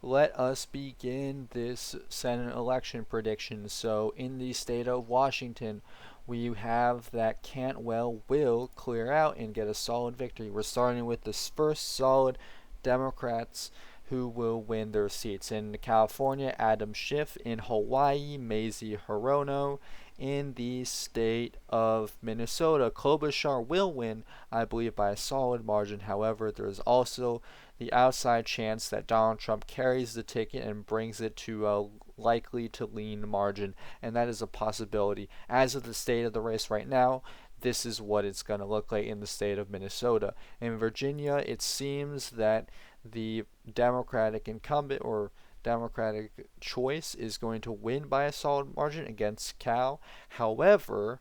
let us begin this Senate election prediction. So, in the state of Washington, we have that Cantwell will clear out and get a solid victory. We're starting with the first solid Democrats who will win their seats. In California, Adam Schiff. In Hawaii, Mazie Hirono. In the state of Minnesota, Klobuchar will win, I believe, by a solid margin. However, there is also the outside chance that Donald Trump carries the ticket and brings it to a likely to lean margin, and that is a possibility. As of the state of the race right now, this is what it's going to look like in the state of Minnesota. In Virginia, it seems that the Democratic incumbent or Democratic choice is going to win by a solid margin against Cal. However,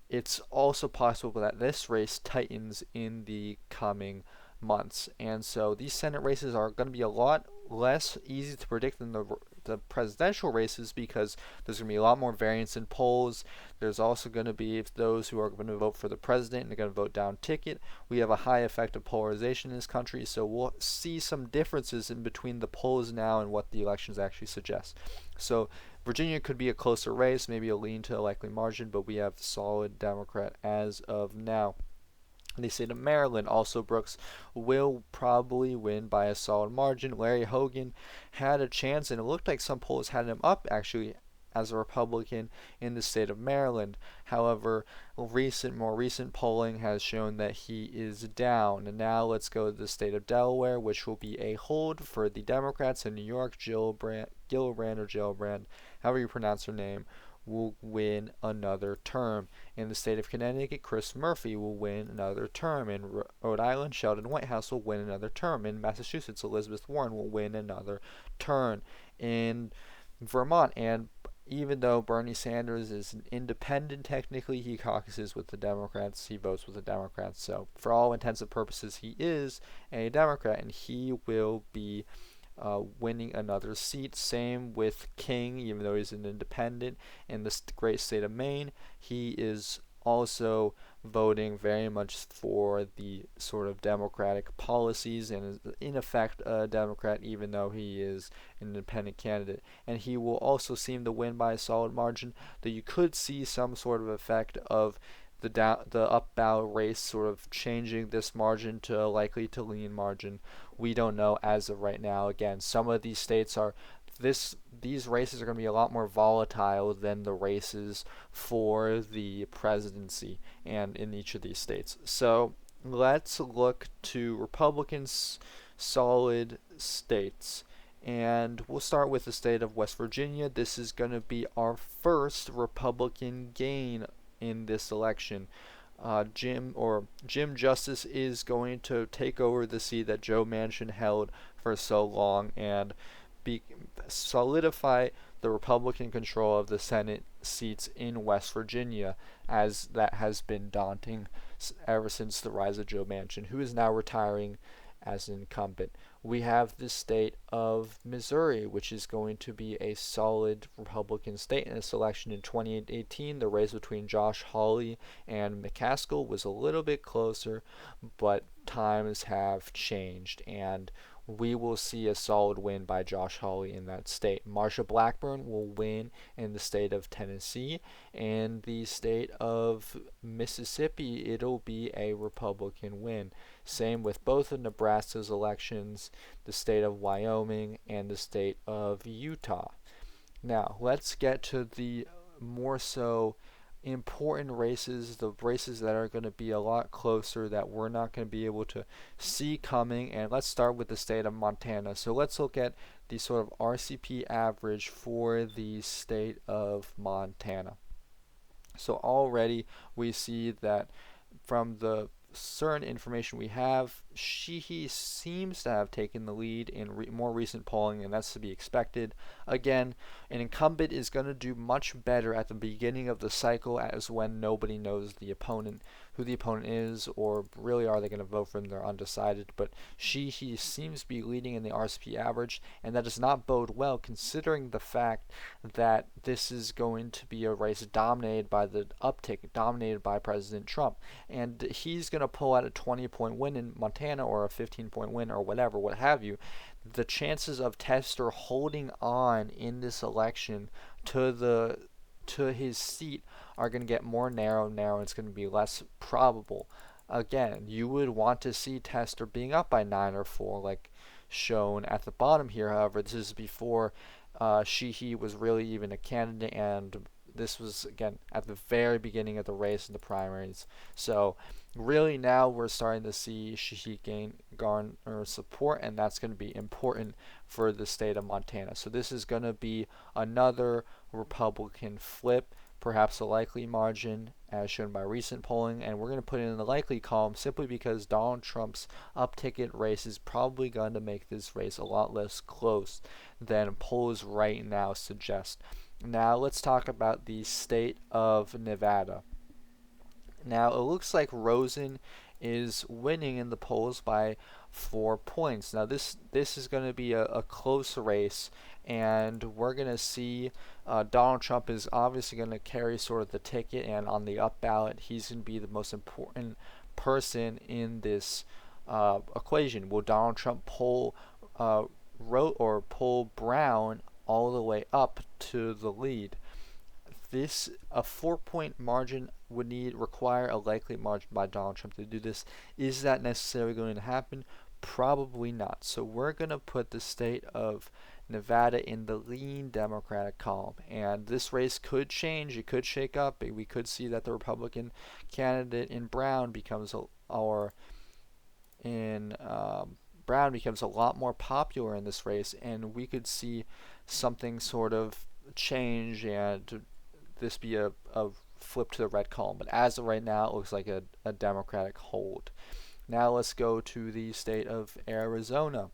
it's also possible that this race tightens in the coming months. And so these Senate races are going to be a lot less easy to predict than the presidential races because there's going to be a lot more variance in polls. There's also going to be those who are going to vote for the president and they're going to vote down ticket. We have a high effect of polarization in this country, so we'll see some differences in between the polls now and what the elections actually suggest. So Virginia could be a closer race, maybe a lean to a likely margin, but we have solid Democrat as of now. The state of Maryland, also Brooks will probably win by a solid margin. Larry Hogan had a chance, and it looked like some polls had him up actually as a Republican in the state of Maryland. However, more recent polling has shown that he is down. And now let's go to the state of Delaware, which will be a hold for the Democrats. In New York, Gillibrand, however you pronounce her name, will win another term. In the state of Connecticut, Chris Murphy will win another term. In Rhode Island, Sheldon Whitehouse will win another term. In Massachusetts, Elizabeth Warren will win another term. In Vermont, and even though Bernie Sanders is an independent, technically he caucuses with the Democrats, he votes with the Democrats. So for all intents and purposes, he is a Democrat, and he will be winning another seat. Same with King, even though he's an independent in the great state of Maine. He is also voting very much for the sort of democratic policies and is in effect a Democrat even though he is an independent candidate. And he will also seem to win by a solid margin, though you could see some sort of effect of the up ballot race sort of changing this margin to a likely to lean margin. We don't know as of right now. Again, some of these states are these races are going to be a lot more volatile than the races for the presidency and in each of these states. So let's look to Republicans' solid states. And we'll start with the state of West Virginia. This is going to be our first Republican gain in this election. Jim Justice is going to take over the seat that Joe Manchin held for so long and solidify the Republican control of the Senate seats in West Virginia, as that has been daunting ever since the rise of Joe Manchin, who is now retiring as an incumbent. We have the state of Missouri, which is going to be a solid Republican state in this election. In 2018, the race between Josh Hawley and McCaskill was a little bit closer, but times have changed, and we will see a solid win by Josh Hawley in that state. Marsha Blackburn will win in the state of Tennessee. And the state of Mississippi, it'll be a Republican win. Same with both of Nebraska's elections, the state of Wyoming, and the state of Utah. Now, let's get to the more so important races, the races that are going to be a lot closer that we're not going to be able to see coming. And let's start with the state of Montana. So let's look at the sort of RCP average for the state of Montana. So already we see that from the certain information we have, Sheehy seems to have taken the lead in more recent polling, and that's to be expected. Again, an incumbent is going to do much better at the beginning of the cycle, as when nobody knows who the opponent is, or really are they going to vote for them, they're undecided. But Sheehy seems to be leading in the RCP average, and that does not bode well considering the fact that this is going to be a race dominated by the uptick, dominated by President Trump. And he's going to pull out a 20-point win in Montana or a 15-point win or whatever, what have you. the chances of Tester holding on in this election to his seat are going to get more narrow and narrow. It's going to be less probable. Again, you would want to see Tester being up by 9 or 4, like shown at the bottom here. However, this is before Sheehy was really even a candidate, and this was again at the very beginning of the race in the primaries. So really now we're starting to see Sheehy garner support, and that's going to be important for the state of Montana. So this is going to be another Republican flip, perhaps a likely margin as shown by recent polling, and we're going to put it in the likely column simply because Donald Trump's up-ticket race is probably going to make this race a lot less close than polls right now suggest. Now let's talk about the state of Nevada. Now it looks like Rosen is winning in the polls by 4 points. Now this is going to be a close race, and we're going to see Donald Trump is obviously going to carry sort of the ticket, and on the up ballot, he's going to be the most important person in this equation. Will Donald Trump pull pull Brown all the way up to the lead? This a 4 point margin would require a likely margin by Donald Trump to do this. Is that necessarily going to happen? Probably not. So we're going to put the state of Nevada in the lean Democratic column, and this race could change. It could shake up. We could see that the Republican candidate in Brown becomes Brown becomes a lot more popular in this race, and we could see something sort of change and this be a flip to the red column. But as of right now, it looks like a Democratic hold. Now let's go to the state of Arizona.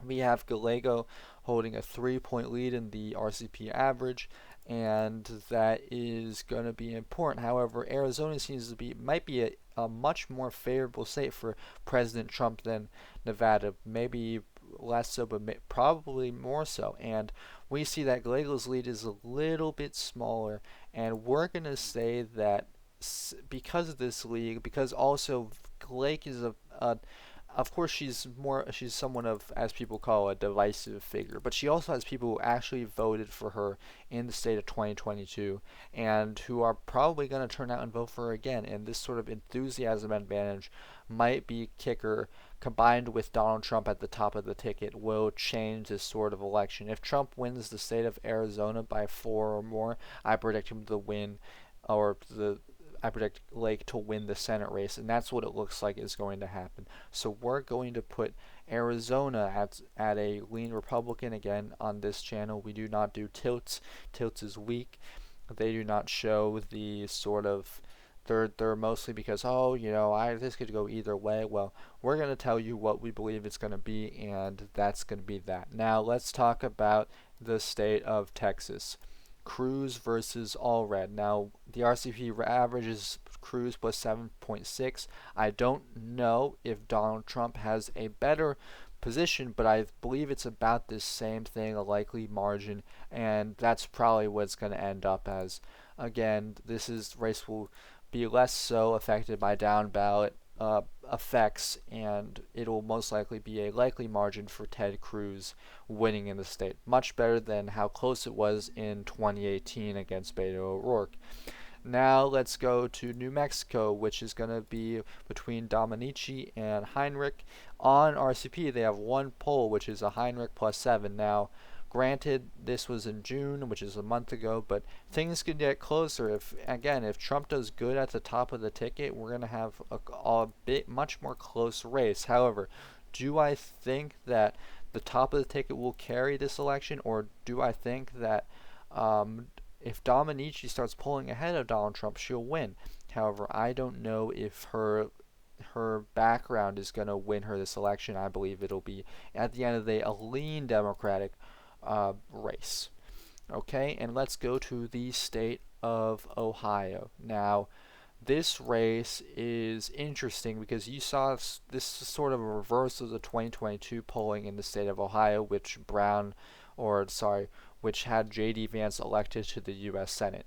We have Gallego holding a 3 point lead in the RCP average, and that is going to be important. However, Arizona seems to might be a much more favorable state for President Trump than Nevada. Maybe less so, but probably more so. And we see that Gallego's lead is a little bit smaller, and we're going to say that because of this league, because also Gallego is of course she's someone of, as people call, a divisive figure, but she also has people who actually voted for her in the state of 2022 and who are probably going to turn out and vote for her again, and this sort of enthusiasm advantage might be kicker combined with Donald Trump at the top of the ticket will change this sort of election. If Trump wins the state of Arizona by 4 or more, I predict him to win, or I predict Lake to win the Senate race, and that's what it looks like is going to happen. So we're going to put Arizona at a lean Republican. Again, on this channel, we do not do tilts. Tilts is weak. They do not show the sort of they're mostly because this could go either way. Well, we're going to tell you what we believe it's going to be, and that's going to be that. Now let's talk about the state of Texas. Cruz versus Allred. Now, the RCP average is Cruz plus 7.6. I don't know if Donald Trump has a better position, but I believe it's about this same thing, a likely margin, and that's probably what it's going to end up as. Again, this race will be less so affected by down ballot effects, and it will most likely be a likely margin for Ted Cruz winning in the state. Much better than how close it was in 2018 against Beto O'Rourke. Now let's go to New Mexico, which is going to be between Domenici and Heinrich. On RCP, they have one poll, which is a Heinrich plus 7. Now, granted, this was in June, which is a month ago, but things could get closer. If Trump does good at the top of the ticket, we're going to have a much more close race. However, do I think that the top of the ticket will carry this election, or do I think that if Domenici starts pulling ahead of Donald Trump, she'll win? However, I don't know if her background is going to win her this election. I believe it'll be, at the end of the day, a lean Democratic race. Okay, and let's go to the state of Ohio. Now, this race is interesting because you saw this sort of a reverse of the 2022 polling in the state of Ohio, which had J.D. Vance elected to the U.S. Senate.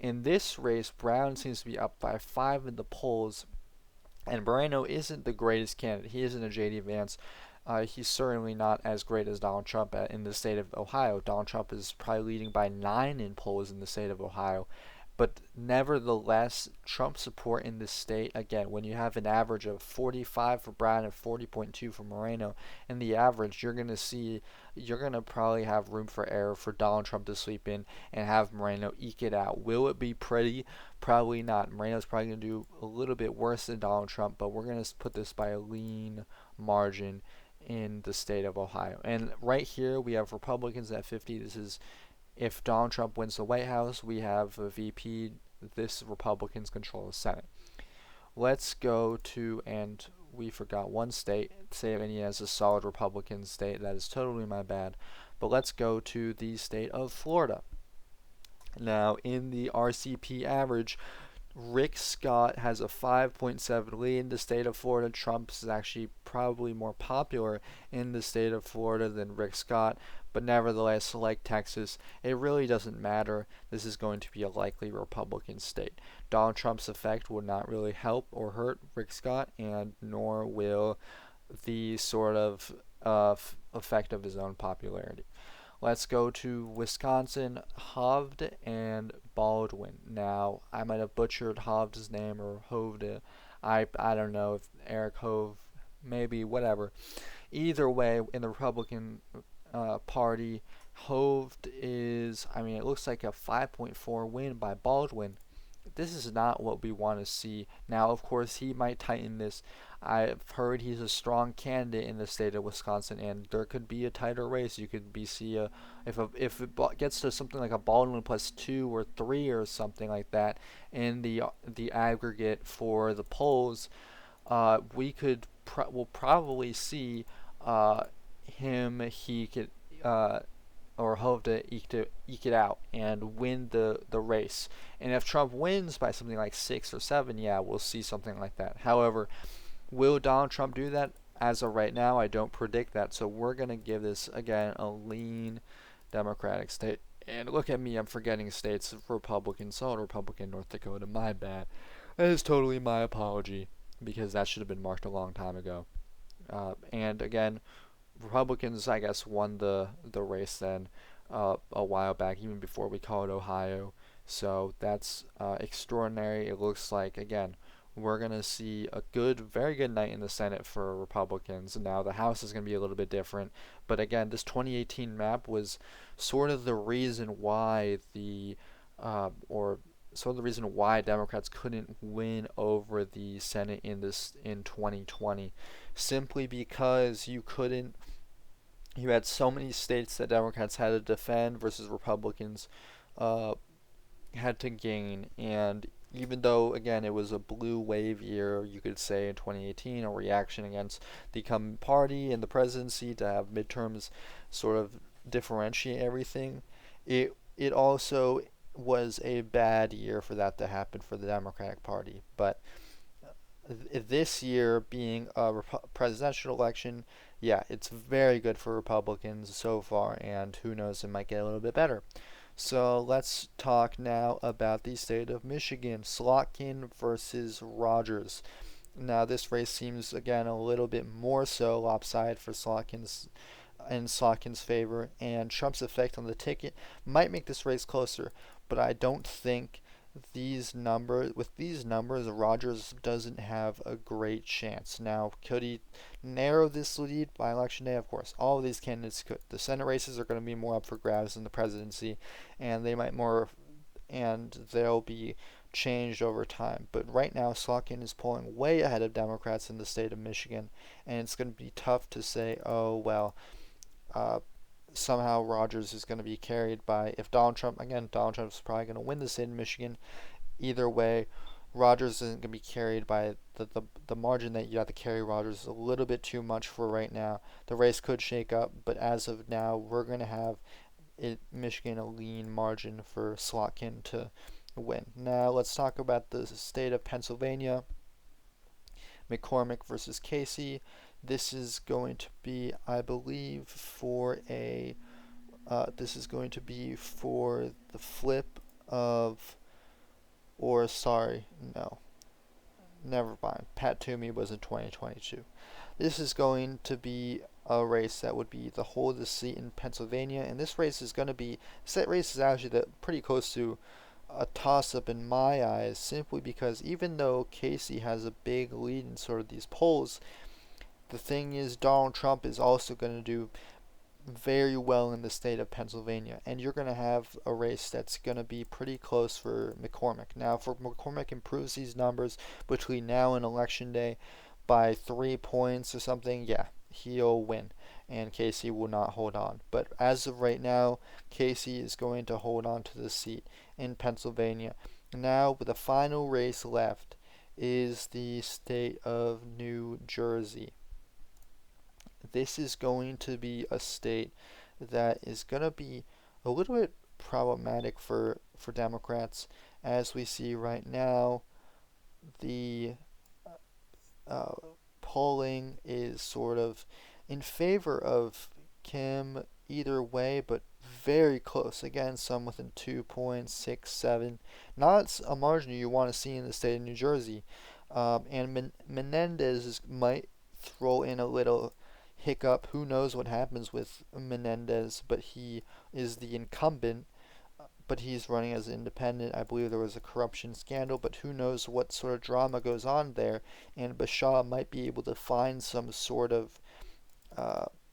In this race, Brown seems to be up by 5 in the polls, and Moreno isn't the greatest candidate. He isn't a J.D. Vance he's certainly not as great as Donald Trump in the state of Ohio. Donald Trump is probably leading by 9 in polls in the state of Ohio. But nevertheless, Trump support in this state, again, when you have an average of 45 for Brown and 40.2 for Moreno, in the average, you're going to probably have room for error for Donald Trump to sweep in and have Moreno eke it out. Will it be pretty? Probably not. Moreno's probably going to do a little bit worse than Donald Trump, but we're going to put this by a lean margin in the state of Ohio. And right here, we have Republicans at 50. This is if Donald Trump wins the White House, we have a VP. This Republicans control the Senate. Let's go to, and we forgot one state. State of Indiana is a solid Republican state. That is totally my bad. But let's go to the state of Florida. Now, in the RCP average, Rick Scott has a 5.7 lead in the state of Florida. Trump is actually probably more popular in the state of Florida than Rick Scott, but nevertheless, like Texas, it really doesn't matter. This is going to be a likely Republican state. Donald Trump's effect would not really help or hurt Rick Scott, and nor will the sort of effect of his own popularity. Let's go to Wisconsin, Hovde and Baldwin. Now, I might have butchered Hovde's name or Hovde. I don't know if Eric Hove, maybe, whatever. Either way, in the Republican Party, Hovde is, it looks like a 5.4 win by Baldwin. This is not what we want to see. Now, of course, he might tighten this. I've heard he's a strong candidate in the state of Wisconsin, and there could be a tighter race. You could see if it gets to something like a Baldwin plus 2 or 3 or something like that in the aggregate for the polls, we'll probably see he could or hope to eke it out and win the race. And if Trump wins by something like 6 or 7, yeah, we'll see something like that. However, will Donald Trump do that? As of right now, I don't predict that. So we're going to give this, again, a lean Democratic state. And look at me, I'm forgetting states. Republican, solid Republican, North Dakota, my bad. That is totally my apology, because that should have been marked a long time ago. And again, Republicans, I guess, won the race then a while back, even before we called Ohio. So that's extraordinary. It looks like, again, we're going to see a very good night in the Senate for Republicans. Now, the House is going to be a little bit different. But again, this 2018 map was sort of the reason why Democrats couldn't win over the Senate in 2020, simply because you had so many states that Democrats had to defend versus Republicans had to gain. And even though, again, it was a blue wave year, you could say, in 2018, a reaction against the incumbent party and the presidency to have midterms sort of differentiate everything, it also was a bad year for that to happen for the Democratic Party. But this year being a presidential election, yeah, it's very good for Republicans so far, and who knows, it might get a little bit better. So let's talk now about the state of Michigan, Slotkin versus Rogers. Now this race seems, again, a little bit more so lopsided for Slotkin's favor, and Trump's effect on the ticket might make this race closer, but I don't think with these numbers, Rogers doesn't have a great chance. Now, could he narrow this lead by election day? Of course, all of these candidates could. The Senate races are going to be more up for grabs than the presidency, and they'll be changed over time. But right now, Slotkin is pulling way ahead of Democrats in the state of Michigan, and it's going to be tough to say, oh well, somehow Rogers is going to be carried by, if Donald Trump's probably going to win the state of Michigan. Either way, Rogers isn't going to be carried by the margin that you have to carry Rogers is a little bit too much for right now. The race could shake up, but as of now, we're going to have Michigan a lean margin for Slotkin to win. Now let's talk about the state of Pennsylvania. McCormick versus Casey. This is going to be, I believe, for the flip of, or sorry, no, never mind. Pat Toomey was in 2022. This is going to be race that would be the hold the seat in Pennsylvania. And this race is going to be, this race is actually pretty close to a toss-up in my eyes, simply because even though Casey has a big lead in sort of these polls, the thing is Donald Trump is also going to do very well in the state of Pennsylvania, and you're going to have a race that's going to be pretty close for McCormick. Now, if McCormick improves these numbers between now and election day by 3 points or something, yeah, he'll win, and Casey will not hold on. But as of right now, Casey is going to hold on to the seat in Pennsylvania. Now, the final race left is the state of New Jersey. This is going to be a state that is going to be a little bit problematic for Democrats. As we see right now, the uh, polling is sort of in favor of Kim either way, but very close. Again, some within 2 points, 6, 7. Not a margin you want to see in the state of New Jersey. And Menendez might throw in a little hiccup. Who knows what happens with Menendez, but he is the incumbent, but he's running as an independent. I believe there was a corruption scandal, but who knows what sort of drama goes on there, and Bashaw might be able to find some sort of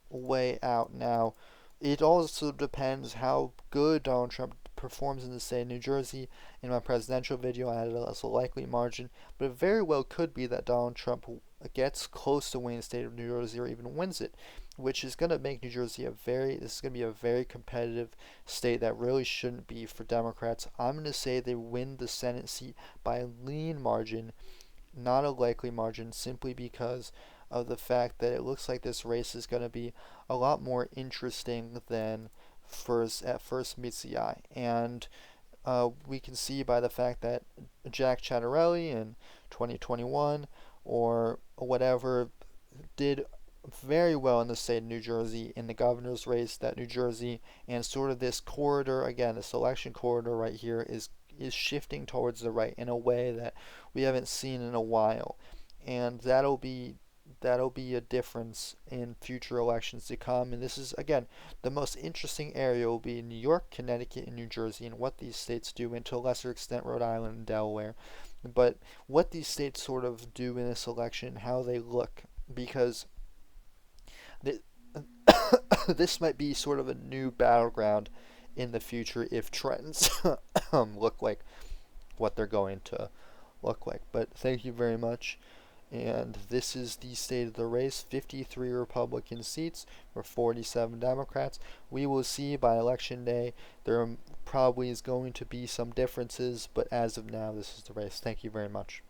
way out. Now, it also depends how good Donald Trump performs in the state of New Jersey. In my presidential video, I had it as a likely margin, but it very well could be that Donald Trump gets close to winning the state of New Jersey or even wins it, which is going to make New Jersey this is going to be a very competitive state that really shouldn't be for Democrats. I'm going to say they win the Senate seat by a lean margin, not a likely margin, simply because of the fact that it looks like this race is going to be a lot more interesting than at first meets the eye. And we can see by the fact that Jack Ciattarelli in 2021 or whatever did very well in the state of New Jersey in the governor's race, that New Jersey and sort of this corridor, again, this election corridor right here is shifting towards the right in a way that we haven't seen in a while. And that'll be a difference in future elections to come. And this is, again, the most interesting area will be New York, Connecticut, and New Jersey, and what these states do, and to a lesser extent Rhode Island and Delaware. But what these states sort of do in this election, how they look, because this might be sort of a new battleground in the future if trends look like what they're going to look like. But thank you very much. And this is the state of the race. 53 Republican seats for 47 Democrats. We will see by election day. There probably is going to be some differences, but as of now, this is the race. Thank you very much.